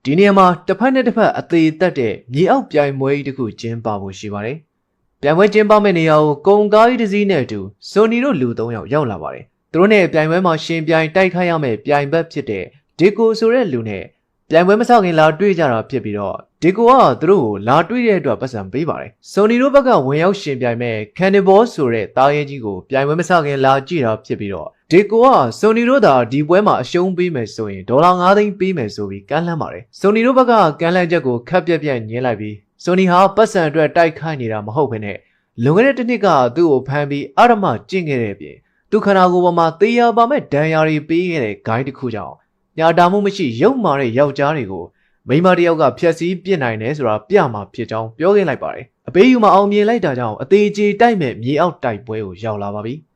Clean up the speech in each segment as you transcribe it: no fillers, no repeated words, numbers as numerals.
ဒီနေရာမှာတစ်ဖက်နဲ့တစ်ဖက်အသေးသက်တဲ့မြေအောက်ပြိုင်ပွဲကြီးတစ်ခုကျင်းပဖို့ရှိပါတယ်။ပြိုင်ပွဲကျင်းပမယ့်နေရာကိုကုန်ကားကြီးတစ်စီးနဲ့အတူဆိုနီတို့လူ3ယောက်ရောက်လာပါတယ်။သူတို့နဲ့ပြိုင်ပွဲမှာရှင်ပြိုင်တိုက်ခိုက်ရမယ့်ပြိုင်ဘက်ဖြစ်တဲ့ဒီကိုဆိုတဲ့လူနဲ့ပြိုင်ပွဲမဆောက်ခင်လာတွေ့ကြတာဖြစ်ပြီးတော့ဒီကိုကသူတို့ကိုလာတွေ့တဲ့အတွက်ပတ်စံပေးပါတယ်။ဆိုနီတို့ဘက်ကဝင်ရောက်ရှင်ပြိုင်မဲ့ကန်နီဘောဆိုတဲ့တားရဲကြီးကိုပြိုင်ပွဲမဆောက်ခင်လာကြည့်တာဖြစ်ပြီးတော့ဒီကိုကဆိုနီတို့သာဒီပွဲမှာအရှုံးပေးမယ်ဆိုရင်ဒေါ်လာ9သိန်းပေးမယ်ဆိုပြီးကမ်းလှမ်းပါတယ်။ဆိုနီတို့ဘက်ကကမ်းလှမ်းချက်ကိုခက်ပြက်ပြက်ညှင်းလိုက်ပြီးဆိုနီဟာပတ်စံအတွက်တိုက်ခိုက်နေတာမဟုတ်ဘဲနဲ့လွန်ခဲ့တဲ့တစ်နှစ်ကသူ့ကိုဖမ်းပြီးအဓမ္မကျင့်ခဲ့တဲ့အပြင်သူခန္ဓာကိုယ်ပေါ်မှာသေရပါမဲ့ဒဏ်ရာတွေပေးခဲ့တဲ့ဂိုင်းတစ်ခုကြောင့်ညာတာမှုမရှိရုပ်မာတဲ့ယောက်ျားတွေကိုမိန်းမတစ်ယောက်ကဖျက်ဆီးပစ်နိုင်တယ်ဆိုတာပြမှာဖြစ်ကြောင်းပြောခဲ့လိုက်ပါတယ်။အပေးယူမှာအောင်မြင်လိုက်တာကြောင့်အသေးချေတိုက်မဲ့မြေအောက်တိုက်ပွဲကိုရောက်လာပါပြီ။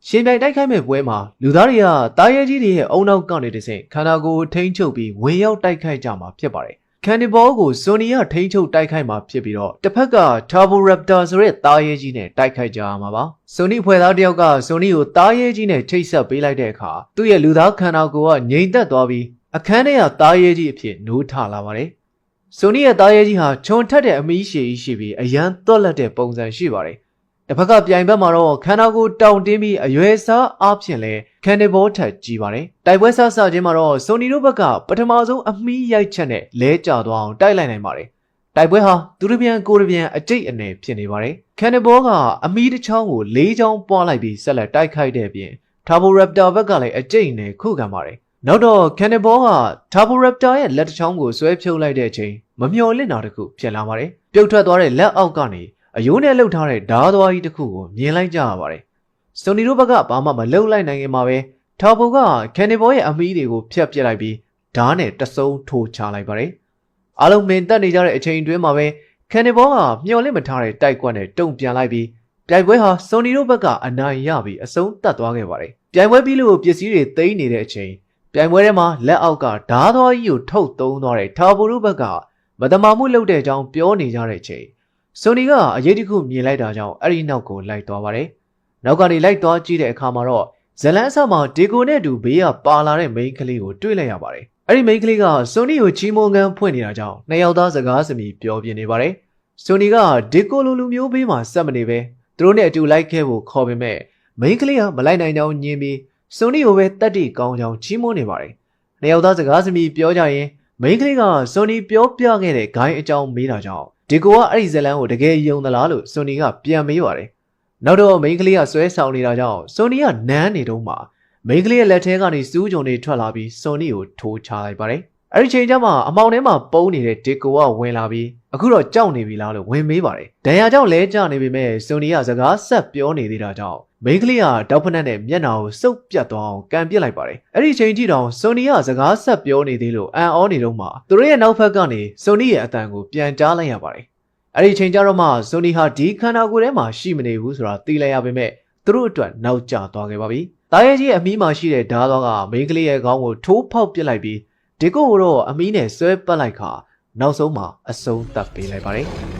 ရှင်ပြိုင်တိုက်ခိုက်မဲ့ပွဲမှာလူသားတွေကတားရဲကြီးတွေရဲ့အုံနောက်ကနေတဆင့်ခန္ဓာကိုယ်ထိန်းချုပ်ပြီးဝင်ရောက်တိုက်ခိုက်ကြမှာဖြစ်ပါတယ်။ကန်နီဘောကိုဆိုနီယာထိန်းချုပ်တိုက်ခိုက်မှာဖြစ်ပြီးတော့တစ်ဖက်က Turbo Raptor ဆိုတဲ့တားရဲကြီးနဲ့တိုက်ခိုက်ကြရမှာပါ။ဆိုနီဖွဲ့သားတစ်ယောက်ကဆိုနီကိုတားရဲကြီးနဲ့ချိတ်ဆက်ပေးလိုက်တဲ့အခါသူ့ရဲ့လူသားခန္ဓာကိုယ်ကငြိမ်သက်သွားပြီးအခန်းထဲကတားရဲကြီးအဖြစ်နိုးထလာပါတယ်။ဆိုနီရဲ့တားရဲကြီးဟာခြုံထက်တဲ့အမီးရှည်ကြီးရှိပြီးအရန်သွက်လက်တဲ့ပုံစံရှိပါတယ်။တစ်ဖက်ကပြိုင်ဘက်မှာတော့ခန္ဓာကိုယ်တောင်တင်းပြီးအရွယ်စားအားဖြင့်လဲကန်နီဘောထက်ကြီးပါတယ်။တိုက်ပွဲဆဆချင်းမှာတော့ဆိုနီတို့ဘက်ကပထမဆုံးအမီးရိုက်ချက်နဲ့လဲကျသွားအောင်တိုက်လိုက်နိုင်ပါတယ်။တိုက်ပွဲဟာသူတပြန်ကိုတပြန်အကျိတ်အနေဖြစ်နေပါတယ်။ကန်နီဘောကအမီးတစ်ချောင်းကို၄ချောင်းပွားလိုက်ပြီးဆက်လက်တိုက်ခိုက်တဲ့အပြင် Turbo Raptor ဘက်ကလည်းအကျိတ်နဲ့ခုခံပါတယ်။နောက်တော့ကန်နီဘောက Turbo Raptor ရဲ့လက်တစ်ချောင်းကိုဆွဲဖြုတ်လိုက်တဲ့အချိန်မမျှော်လင့်တာတခုဖြစ်လာပါတယ်။ပြုတ်ထွက်သွားတဲ့လက်အောက်ကနေအယိုးနဲ့လှုပ်ထားတဲ့ဓားသွားကြီးတစ်ခုကိုမြင်လိုက်ကြရပါတယ်။ဆိုနီတို့ဘက်ကဘာမှမလှုပ်လိုက်နိုင်ခင်မှာပဲထာဘိုကကန်နီဘောရဲ့အမီးတွေကိုဖျက်ပစ်လိုက်ပြီးဓားနဲ့တစုံထိုးချလိုက်ပါတယ်။အားလုံးမင်တက်နေကြတဲ့အချိန်တွင်းမှာပဲကန်နီဘောကမျော်လင့်မထားတဲ့တိုက်ကွက်နဲ့တုံ့ပြန်လိုက်ပြီးပြိုင်ပွဲဟာဆိုနီတို့ဘက်ကအနိုင်ရပြီးအဆုံးသတ်သွားခဲ့ပါတယ်။ပြိုင်ပွဲပြီးလို့ပစ္စည်းတွေသိမ်းနေတဲ့အချိန်ပြိုင်ပွဲထဲမှာလက်အောက်ကဓားသွားကြီးကိုထုတ်သုံးသွားတဲ့ထာဘိုတို့ဘက်ကမတမာမှုလုပ်တဲ့အကြောင်းပြောနေကြတဲ့အချိန်ဆိုနီကအရေးတစ်ခုမြင်လိုက်တာကြောင့်အဲ့ဒီနောက်ကိုလိုက်သွားပါတယ်။နောက်ကနေလိုက်သွားကြည့်တဲ့အခါမှာတော့ဇလန်းအဆမှာဒီကိုနဲ့အတူဘေးကပါလာတဲ့မိန်းကလေးကိုတွေ့လိုက်ရပါတယ်။အဲ့ဒီမိန်းကလေးကဆိုနီကိုချီးမွမ်းခန်းဖွင့်နေတာကြောင့်နှစ်ယောက်သားစကားစမြည်ပြောပြနေပါတယ်။ဆိုနီကဒီကိုလူမျိုးဘေးမှာစက်မနေပဲသူတို့နဲ့အတူလိုက်ခဲ့ဖို့ခေါ်ပေမဲ့မိန်းကလေးကမလိုက်နိုင်ကြောင်းညင်းပြီးဆိုနီကိုပဲတတ်တိကောင်းကြောင်းချီးမွမ်းနေပါတယ်။နှစ်ယောက်သားစကားစမြည်ပြောကြရင်မိန်းကလေးကဆိုနီပြောပြခဲ့တဲ့ဂိုင်းအကြောင်းမေးတာကြောင့်ဒီကိုကအဲ့ဒီဇလန်းကိုတကယ်ယုံသလားလို့ဆိုနီကပြန်မေးပါတယ်။နောက်တော့မိန်းကလေးကဆွဲဆောင်နေတာကြောင့်ဆိုနီကနမ်းနေတော့မှမိန်းကလေးရဲ့လက်ထဲကနေစူးကြုံတွေထွက်လာပြီးဆိုနီကိုထိုးချလိုက်ပါတယ်။အဲ့ဒီချိန်ကျမှအမောင်ထဲမှာပုံနေတဲ့ဒီကိုကဝင်လာပြီးအခုတော့ကြောက်နေပြီလားလို့ဝင်မေးပါတယ်။ဒဏ်ရာကြောင့်လဲကျနေပေမဲ့ဆိုနီကစကားဆက်ပြောနေသေးတာကြောင့်မိန်းကလေးကတောက်ဖက်နဲ့မျက်နှာကိုစုပ်ပြတ်သွားအောင်ကန်ပစ်လိုက်ပါတယ်။အဲ့ဒီချိန်ထိတောင်ဆိုနီကစကားဆက်ပြောနေသေးလို့အန်အောနေတော့မှသူတို့ရဲ့နောက်ဖက်ကနေဆိုနီရဲ့အတန်ကိုပြန်ကြားလိုက်ရပါတယ်။အဲ့ဒီချိန်ကျတော့မှဆိုနီဟာဒီခန္ဓာကိုယ်ထဲမှာရှိမနေဘူးဆိုတာသိလိုက်ရပေမဲ့သူတို့အတွက်နောက်ကျသွားခဲ့ပါပြီ။တာရဲကြီးရဲ့အမီးမှာရှိတဲ့ဓားသွားကမိန်းကလေးရဲ့ခေါင်းကိုထိုးဖောက်ပစ်လိုက်ပြီးဒီကိုတော့အမီးနဲ့ဆွဲပတ်လိုက်ခါနောက်ဆုံးမှာအဆုံးသတ်ပေးလိုက်ပါတယ်။